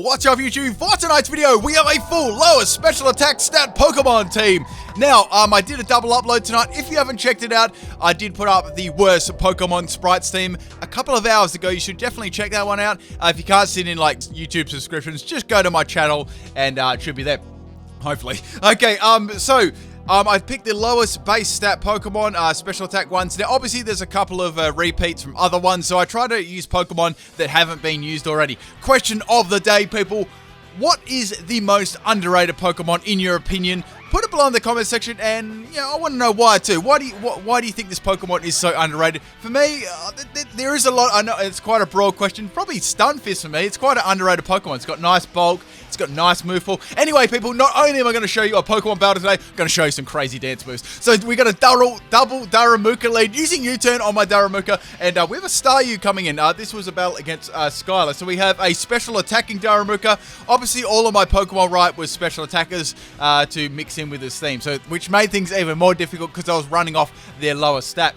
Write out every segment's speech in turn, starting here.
What's up YouTube? For tonight's video, we have a full lowest special attack stat Pokemon team. Now, I did a double upload tonight. If you haven't checked it out, I did put up the worst Pokemon sprites team a couple of hours ago. You should definitely check that one out. If you can't sit in like YouTube subscriptions, just go to my channel and it should be there. Hopefully. Okay, I picked the lowest base stat Pokemon, special attack ones. Now, obviously, there's a couple of repeats from other ones, so I try to use Pokemon that haven't been used already. Question of the day, people. What is the most underrated Pokemon, in your opinion? Put it below in the comment section, and I want to know why too. Why do you think this Pokemon is so underrated? For me, there is a lot. I know it's quite a broad question. Probably Stunfisk for me. It's quite an underrated Pokemon. It's got nice bulk. It's got nice move pool. Anyway, people, not only am I going to show you a Pokemon battle today, I'm going to show you some crazy dance moves. So we got a double Darumaka lead using U-turn on my Darumaka, and we have a Staryu coming in. This was a battle against Skylar. So we have a special attacking Darumaka. Obviously, all of my Pokemon right was special attackers to mix in with this theme, so which made things even more difficult because I was running off their lower stat.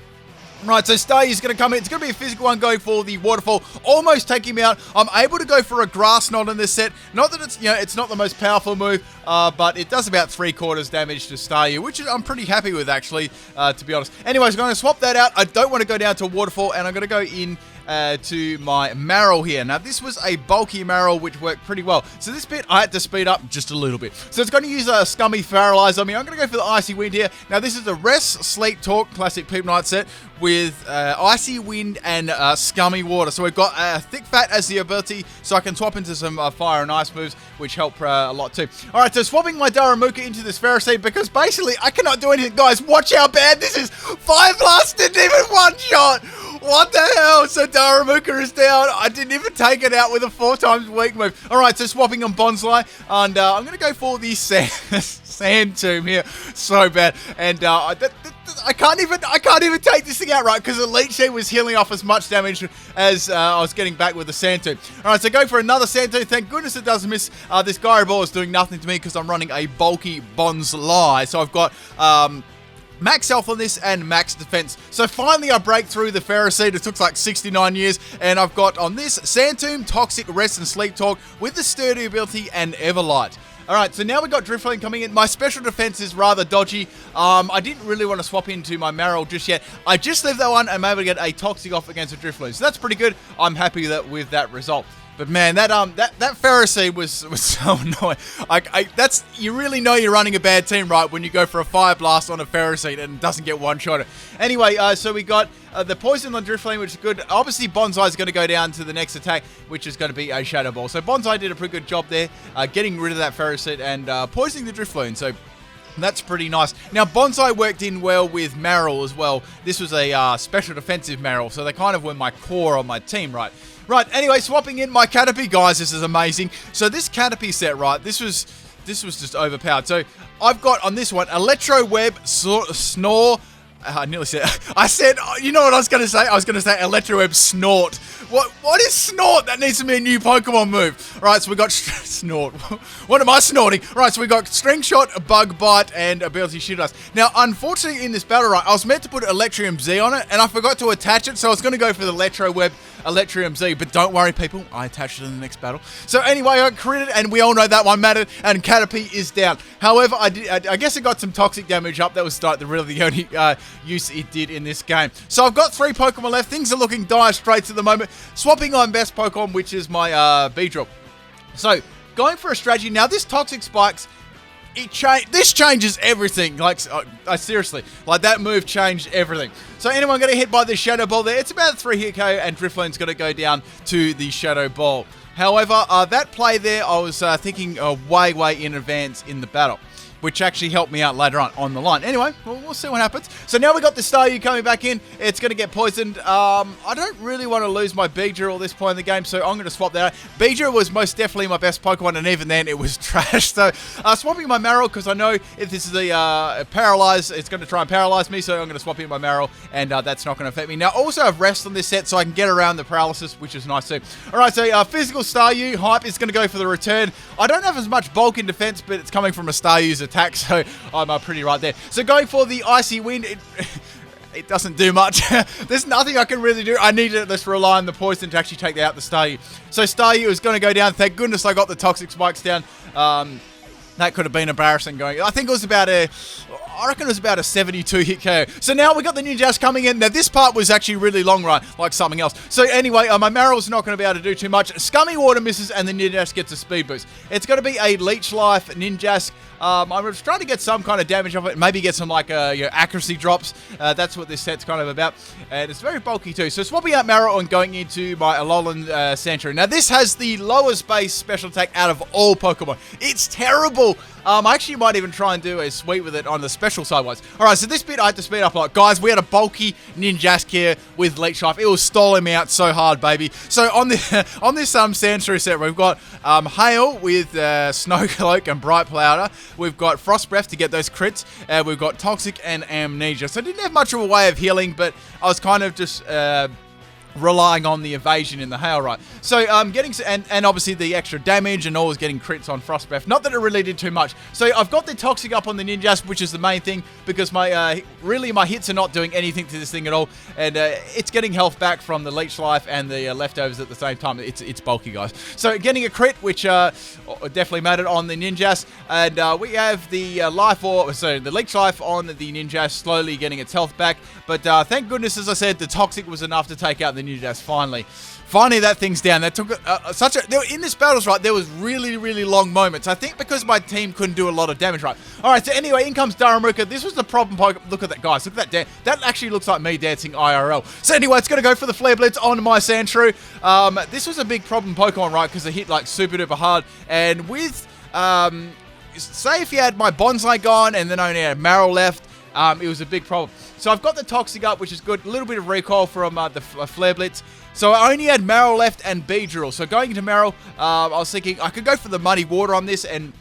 Right, so Staryu's going to come in. It's going to be a physical one going for the waterfall, almost taking him out. I'm able to go for a grass knot in this set. Not that it's, it's not the most powerful move, but it does about 3/4 damage to Staryu, which I'm pretty happy with, actually, to be honest. Anyways, I'm going to swap that out. I don't want to go down to a waterfall, and I'm going to go in to my Marill here. Now, this was a bulky Marill, which worked pretty well. So this bit, I had to speed up just a little bit. So it's going to use a Scummy Paralyze on me. I'm going to go for the Icy Wind here. Now, this is a Rest, Sleep, Talk classic Pimpnite set with Icy Wind and Scummy Water. So we've got Thick Fat as the ability, so I can swap into some Fire and Ice moves, which help a lot too. Alright, so swapping my Darumaka into this Ferrocene, because basically I cannot do anything. Guys, watch how bad this is. Fire Blast didn't even one-shot. What the hell? So Darumaka is down. I didn't even take it out with a 4x weak move. Alright, so swapping on Bonsai, and I'm going to go for the Sand Tomb here. So bad. And I can't even take this thing out right because the Leech Seed was healing off as much damage as I was getting back with the Sand Tomb. Alright, so go for another Sand Tomb. Thank goodness it doesn't miss. This Gyro Ball is doing nothing to me because I'm running a bulky Bonsai. So I've got max health on this and max defense. So finally I break through the Ferrocene. It took like 69 years, and I've got on this Sand Tomb, Toxic, Rest and Sleep Talk with the Sturdy ability and Everlight. Alright, so now we've got Drifloon coming in. My special defense is rather dodgy. I didn't really want to swap into my Marill just yet. I just left that one and I'm able to get a Toxic off against a Drifloon. So that's pretty good. I'm happy with that result. But man, that Ferrocene was so annoying. You really know you're running a bad team, right, when you go for a Fire Blast on a Ferrocene and it doesn't get one-shotted. Anyway, so we got the Poison on Drifloon, which is good. Obviously, Bonsai is going to go down to the next attack, which is going to be a Shadow Ball. So Bonsai did a pretty good job there, getting rid of that Ferrocene and poisoning the Drifloon. So that's pretty nice. Now, Bonsai worked in well with Marill as well. This was a special defensive Marill, so they kind of were my core on my team, right? Right, anyway, swapping in my Caterpie, guys, this is amazing. So this Caterpie set, right, this was just overpowered. So I've got on this one, Electro Web, Snore. I nearly said, you know what I was going to say? I was going to say Electro Web Snort. What is Snort? That needs to be a new Pokemon move. Right, so we got Snort. What am I snorting? Right, so we got String Shot, Bug Bite, and Ability Shoot Us. Now, unfortunately, in this battle, right, I was meant to put Electrium Z on it, and I forgot to attach it, so I was going to go for the Electro Web, Electrium Z, but don't worry, people, I attached it in the next battle. So anyway, I critted, and we all know that one mattered, and Caterpie is down. However, I guess it got some toxic damage up. That was really the only use it did in this game. So I've got 3 Pokemon left. Things are looking dire straits at the moment. Swapping on best Pokemon, which is my Beedrill. So going for a strategy. Now this Toxic Spikes, this changes everything. Like, seriously, like that move changed everything. So anyone getting hit by this Shadow Ball there, it's about a 3-hit KO, and Drifloon's going to go down to the Shadow Ball. However, that play there, I was thinking way in advance in the battle, which actually helped me out later on the line. Anyway, we'll see what happens. So now we got the Staryu coming back in. It's going to get poisoned. I don't really want to lose my Beedrill at this point in the game, so I'm going to swap that out. Beedrill was most definitely my best Pokemon, and even then, it was trash. So swapping my Marill, because I know if this is a Paralyze, it's going to try and Paralyze me, so I'm going to swap in my Marill, and that's not going to affect me. Now, also I have Rest on this set, so I can get around the Paralysis, which is nice too. Alright, so physical Staryu, Hype is going to go for the return. I don't have as much bulk in defense, but it's coming from a Staryu's attack, so I'm pretty right there. So going for the Icy Wind, it doesn't do much. There's nothing I can really do. I need to just rely on the poison to actually take out the Staryu. So Staryu is going to go down. Thank goodness I got the toxic spikes down. That could have been embarrassing going. I think it was about I reckon it was about a 72 hit KO. So now we got the Ninjask coming in. Now this part was actually really long run, like something else. So anyway, my Marrow's not going to be able to do too much. Scummy Water misses and the Ninjask gets a speed boost. It's going to be a Leech Life Ninjask. I'm trying to get some kind of damage off it. Maybe get some like accuracy drops. That's what this set's kind of about. And it's very bulky too. So swapping out Marrow and going into my Alolan Sandshrew. Now this has the lowest base special attack out of all Pokemon. It's terrible. I actually might even try and do a sweep with it on the special sidewise. Alright, so this bit I had to speed up a lot. Guys, we had a bulky Ninjask here with Leech Life. It was stalling me out so hard, baby. So on this Sandshrew set, we've got Hail with Snow Cloak and Bright Powder. We've got Frost Breath to get those crits. We've got Toxic and Amnesia. So I didn't have much of a way of healing, but I was kind of just relying on the evasion in the hail, right? So getting and obviously the extra damage and always getting crits on Frost Breath. Not that it really did too much. So I've got the Toxic up on the Ninjask, which is the main thing, because my really my hits are not doing anything to this thing at all, and it's getting health back from the Leech Life and the leftovers at the same time. It's bulky, guys. So getting a crit, which definitely mattered on the Ninjask, and we have the the Leech Life on the Ninjask slowly getting its health back. But thank goodness, as I said, the Toxic was enough to take out the Ninjask finally. Finally, that thing's down. That took in this battles, right, there was really, really long moments. I think because my team couldn't do a lot of damage, right? All right, so anyway, in comes Darumaka. This was the problem. Look at that, guys. Look at that. That actually looks like me dancing IRL. So anyway, it's going to go for the Flare Blitz on my Sandshrew. This was a big problem Pokemon, right, because it hit like super duper hard. And with, say if you had my Bonsai gone and then only had Marrow left, it was a big problem. So I've got the Toxic up, which is good. A little bit of recoil from the Flare Blitz. So I only had Marrow left and Beedrill. So going into Marrow, I was thinking I could go for the Muddy Water on this and,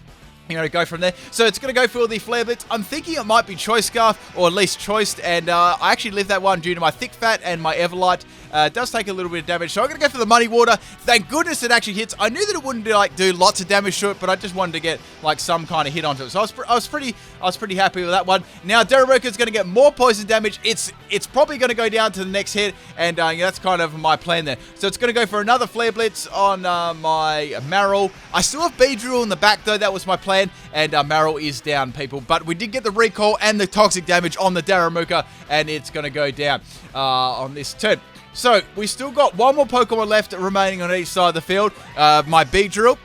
you know, go from there. So it's going to go for the Flare Blitz. I'm thinking it might be Choice Scarf, or at least Choiced, and I actually lived that one due to my Thick Fat and my Everlight. It does take a little bit of damage, so I'm going to go for the Muddy Water. Thank goodness it actually hits. I knew that it wouldn't do lots of damage to it, but I just wanted to get like some kind of hit onto it. So I was pretty happy with that one. Now Darumaka is going to get more poison damage. It's probably going to go down to the next hit, and that's kind of my plan there. So it's going to go for another Flare Blitz on my Marrow. I still have Beedrill in the back though. That was my plan, and Marrow is down, people. But we did get the recall and the toxic damage on the Darumaka, and it's going to go down on this turn. So, we still got one more Pokemon left remaining on each side of the field. My Beedrill.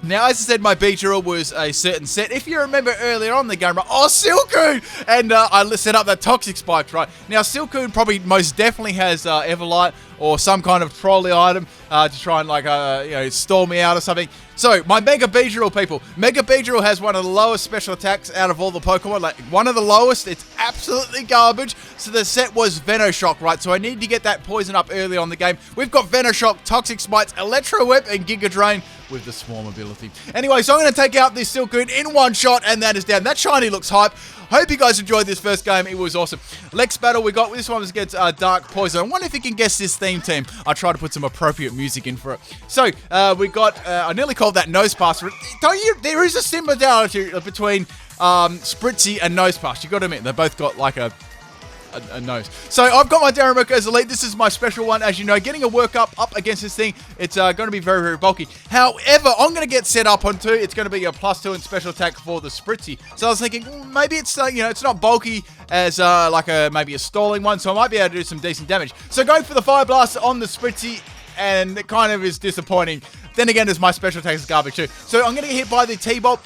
Now, as I said, my Beedrill was a certain set. If you remember earlier on the game, right? Oh, Silcoon! And I set up that Toxic Spikes, right? Now, Silcoon probably most definitely has Everlight or some kind of trolley item to try and, like, stall me out or something. So, my Mega Beedrill, people. Mega Beedrill has one of the lowest special attacks out of all the Pokemon. Like, one of the lowest. It's absolutely garbage. So, the set was Venoshock, right? So, I need to get that poison up early on the game. We've got Venoshock, Toxic Spikes, Electro Whip, and Giga Drain with the Swarm ability. Anyway, so I'm going to take out this Silcoon in one shot, and that is down. That shiny looks hype. Hope you guys enjoyed this first game. It was awesome. Next battle we got, this one was against Dark Poison. I wonder if you can guess this theme team. I'll try to put some appropriate music in for it. So, we got, I nearly called that Nose Pass. There is a similarity between Spritzy and Nose Pass. You got to admit, they both got like a nose. So I've got my Darumaka as elite. This is my special one, as you know. Getting a workup up against this thing, it's going to be very, very bulky. However, I'm going to get set up on 2. It's going to be a +2 in special attack for the Spritzy. So I was thinking, maybe it's it's not bulky as maybe a stalling one, so I might be able to do some decent damage. So going for the Fire Blast on the Spritzy, and it kind of is disappointing. Then again, there's my special attack is garbage too. So I'm going to get hit by the T-Bolt,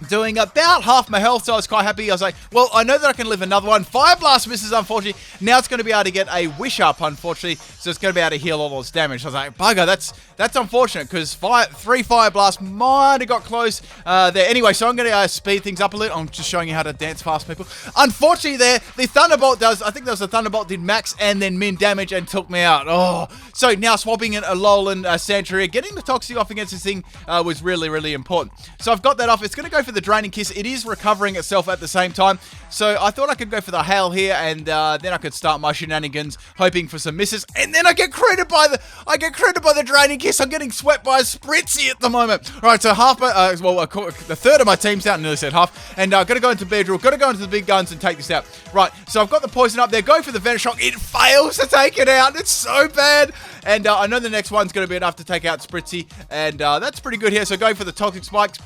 doing about half my health, so I was quite happy. I was like, well, I know that I can live another one. Fire Blast misses, unfortunately. Now it's going to be able to get a Wish Up, unfortunately, so it's going to be able to heal all those damage. So I was like, bugger, that's unfortunate, because 3 Fire Blasts might have got close there. Anyway, so I'm going to speed things up a little. I'm just showing you how to dance fast, people. Unfortunately there, the Thunderbolt I think there was a Thunderbolt, did max and then min damage and took me out. Oh, so now swapping in a Alolan Sandshrew, getting the Toxic off against this thing was really, really important. So I've got that off. It's going to go for for the Draining Kiss. It is recovering itself at the same time. So I thought I could go for the Hail here, and then I could start my shenanigans, hoping for some misses. And then I get critted by the Draining Kiss. I'm getting swept by a Spritzy at the moment. All right, so the third of my team's out. I nearly said half. And got to go into Bear Drill. Got to go into the big guns and take this out. Right, so I've got the poison up there. Go for the Venoshock. It fails to take it out. It's so bad. And I know the next one's going to be enough to take out Spritzy. And that's pretty good here. So going for the Toxic Spikes.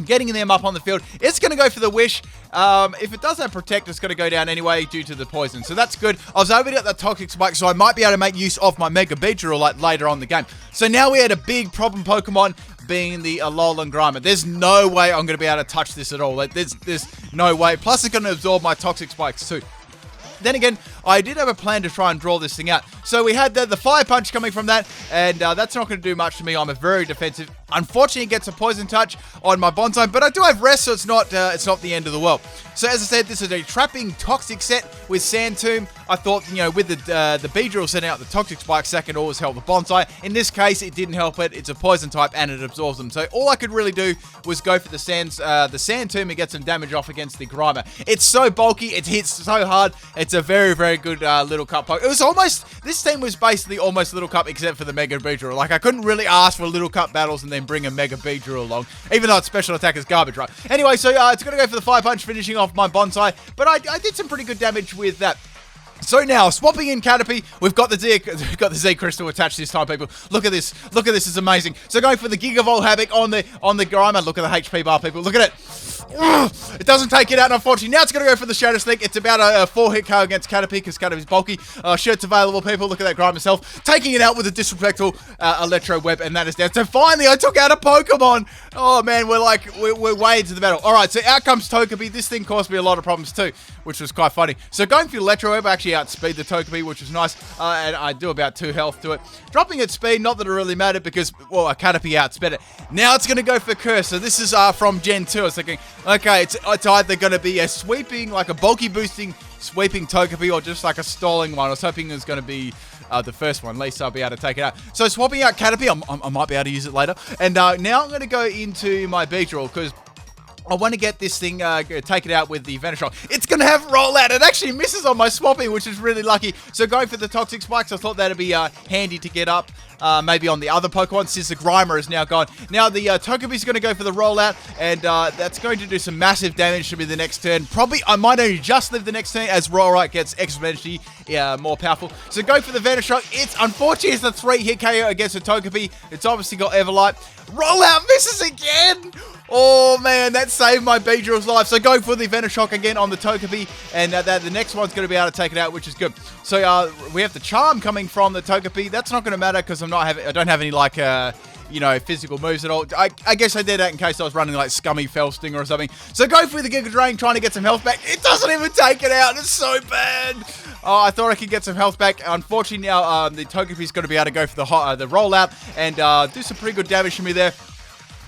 Getting them up on the field. It's going to go for the Wish. If it doesn't protect, it's going to go down anyway due to the poison. So that's good. I was able to get that Toxic Spike, so I might be able to make use of my Mega Beedrill like later on in the game. So now we had a big problem Pokemon being the Alolan Grimer. There's no way I'm going to be able to touch this at all. Like, there's no way. Plus, it's going to absorb my Toxic Spikes too. Then again, I did have a plan to try and draw this thing out. So we had the Fire Punch coming from that, and that's not going to do much to me. I'm a very defensive. Unfortunately, it gets a Poison Touch on my Bonsai, but I do have Rest, so it's not the end of the world. So as I said, this is a Trapping Toxic set with Sand Tomb. I thought, you know, with the Beedrill setting out the Toxic Spikes, that can always help the Bonsai. In this case, it didn't help it. It's a Poison type, and it absorbs them. So all I could really do was go for the Sand Tomb and get some damage off against the Grimer. It's so bulky. It hits so hard. It's a very, very good Little Cup Poke. It was almost, this team was basically almost Little Cup except for the Mega Beedrill. Like, I couldn't really ask for Little Cup battles and then bring a Mega Beedrill along, even though its special attack is garbage, right? Anyway, so it's going to go for the Fire Punch, finishing off my Bonsai, but I did some pretty good damage with that. So now, swapping in Caterpie, we've got the Z Crystal attached this time, people. Look at this. Look at this. It's amazing. So going for the Gigavolt Havoc on the Grimer. Look at the HP bar, people. Look at it. It doesn't take it out, unfortunately. Now it's going to go for the Shadow Sneak. It's about a 4-hit KO against Caterpie because Caterpie's bulky. Shirt's available, people. Look at that Grimer himself. Taking it out with a disrespectful Electro Web, and that is down. So finally, I took out a Pokemon. Oh, man, we're way into the battle. All right, so out comes Togepi. This thing caused me a lot of problems too, which was quite funny. So going for the Electro Web, I actually outspeed the Togepi, which was nice, and I do about 2 health to it. Dropping its speed, not that it really mattered because, well, a Caterpie outsped it. Now it's going to go for Curse. So this is from Gen 2. I was thinking, okay, it's either going to be a sweeping, like a bulky boosting sweeping Togepi, or just like a stalling one. I was hoping it was going to be the first one. At least I'll be able to take it out. So swapping out Caterpie, I might be able to use it later. And now I'm going to go into my Beedrill because I want to get this thing, take it out with the Venoshock. It's going to have Rollout. It actually misses on my swapping, which is really lucky. So going for the Toxic Spikes, I thought that'd be handy to get up. Maybe on the other Pokemon, since the Grimer is now gone. Now the Togepi's going to go for the Rollout, and that's going to do some massive damage to me the next turn. Probably, I might only just live the next turn as Rollout gets exponentially more powerful. So go for the Venoshock. Unfortunately, it's a 3-hit KO against a Togepi. It's obviously got Everlight. Rollout misses again! Oh man, that saved my Beedrill's life. So go for the Venoshock again on the Togepi, and the next one's going to be able to take it out, which is good. So we have the Charm coming from the Togepi. That's not going to matter because I don't have any like physical moves at all. I guess I did that in case I was running like Scummy Fell Stinger or something. So go for the Giga Drain, trying to get some health back. It doesn't even take it out. It's so bad. Oh, I thought I could get some health back. Unfortunately, now the Togepi's going to be able to go for the Rollout and do some pretty good damage to me there.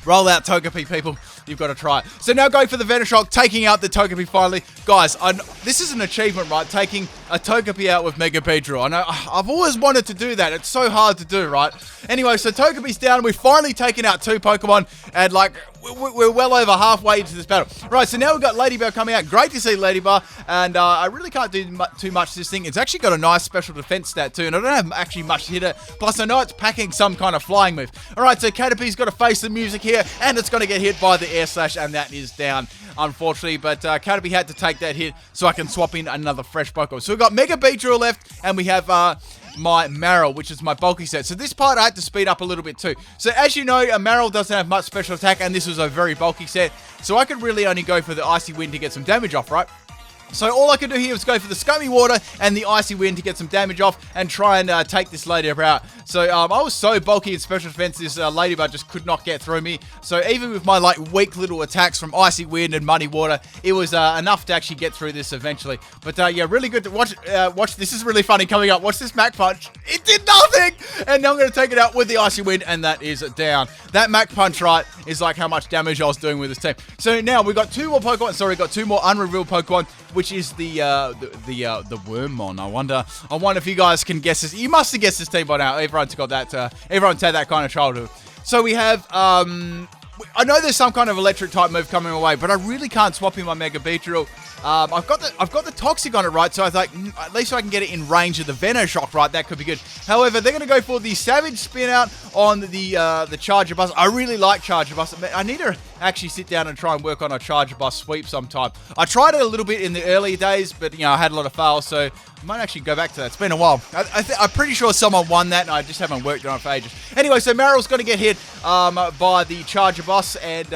Roll out Togepi, people. You've got to try it. So now go for the Venoshock, taking out the Togepi finally. Guys, this is an achievement, right? Taking a Togepi out with Mega Beedrill. I know, I've always wanted to do that. It's so hard to do, right? Anyway, so Togepi's down. We've finally taken out 2 Pokemon, and like, we're well over halfway into this battle. Right, so now we've got Ladybug coming out. Great to see Ladybug, and I really can't do too much to this thing. It's actually got a nice special defense stat too, and I don't have actually much to hit it. Plus, I know it's packing some kind of flying move. All right, so Caterpie's got to face the music here, and it's going to get hit by the Air Slash, and that is down, unfortunately. But Caterpie had to take that hit so I can swap in another fresh Pokemon. So we've got Mega Beedrill left, and we have my Marill, which is my bulky set. So this part I had to speed up a little bit too. So as you know, a Marill doesn't have much special attack, and this was a very bulky set. So I could really only go for the Icy Wind to get some damage off, right? So all I could do here was go for the Scummy Water and the Icy Wind to get some damage off and try and take this Ladybug out. So I was so bulky in special defense, this Ladybug just could not get through me. So even with my like weak little attacks from Icy Wind and Muddy Water, it was enough to actually get through this eventually. But yeah, really good to watch. Watch, this is really funny coming up. Watch this Mach Punch. It did nothing! And now I'm going to take it out with the Icy Wind, and that is down. That Mach Punch, right, is like how much damage I was doing with this team. So now we've got 2 more Pokemon. Sorry, got 2 more unrevealed Pokemon, which is the Wormmon. I wonder if you guys can guess this. You must have guessed this team by now. Everyone's got that. Everyone's had that kind of childhood. So we have I know there's some kind of electric type move coming my way, but I really can't swap in my Mega Beedrill. I've got the Toxic on it, right? So I thought, at least I can get it in range of the Venoshock, right? That could be good. However, they're going to go for the Savage Spin Out on the Charger Bus. I really like Charger Bus. I need to actually sit down and try and work on a Charger Bus sweep sometime. I tried it a little bit in the early days, but I had a lot of fails, so I might actually go back to that. It's been a while. I'm pretty sure someone won that, and I just haven't worked on it for ages. Anyway, so Maryl's going to get hit by the Charger Bus, and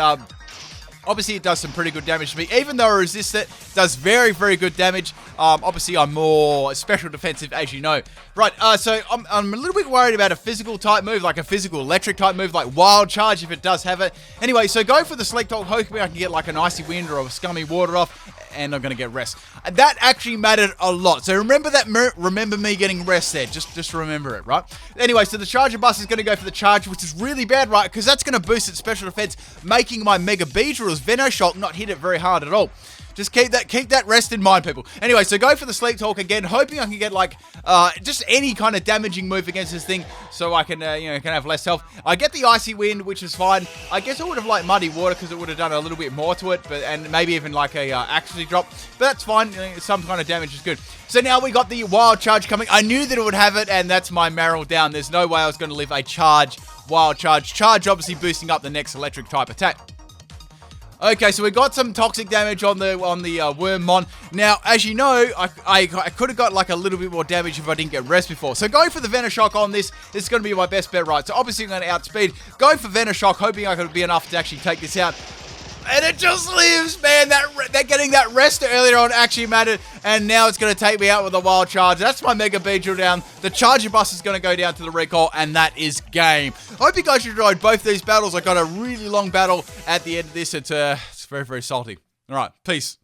obviously it does some pretty good damage to me. Even though I resist it, it does very, very good damage. Obviously I'm more special defensive, as you know. Right, so I'm a little bit worried about a physical type move, like a physical electric type move, like Wild Charge, if it does have it. Anyway, so go for the Select Talk, hoping I can get like an Icy Wind or a Scummy Water off, and I'm going to get rest. That actually mattered a lot. So remember that, remember me getting rest there. Just remember it, right? Anyway, so the Charger Bus is going to go for the charge, which is really bad, right? Because that's going to boost its special defense, making my Mega Beedrill's Venoshock not hit it very hard at all. Just keep that rest in mind, people. Anyway, so go for the Sleep Talk again, hoping I can get like just any kind of damaging move against this thing, so I can can have less health. I get the Icy Wind, which is fine. I guess I would have liked Muddy Water because it would have done a little bit more to it, and maybe even like a accuracy drop. But that's fine. Some kind of damage is good. So now we got the Wild Charge coming. I knew that it would have it, and that's my Marill down. There's no way I was going to live a charge, Wild Charge. Charge obviously boosting up the next electric type attack. Okay, so we got some toxic damage on the Wormmon. Now, as you know, I could have got like a little bit more damage if I didn't get rest before. So going for the Venoshock on this is going to be my best bet, right? So obviously I'm going to outspeed. Going for Venoshock, hoping I could be enough to actually take this out. And it just lives, man. That getting that rest earlier on actually mattered. And now it's going to take me out with a Wild Charge. That's my Mega Beedrill down. The Charger Bus is going to go down to the recall. And that is game. I hope you guys enjoyed both these battles. I got a really long battle at the end of this. It's very, very salty. All right. Peace.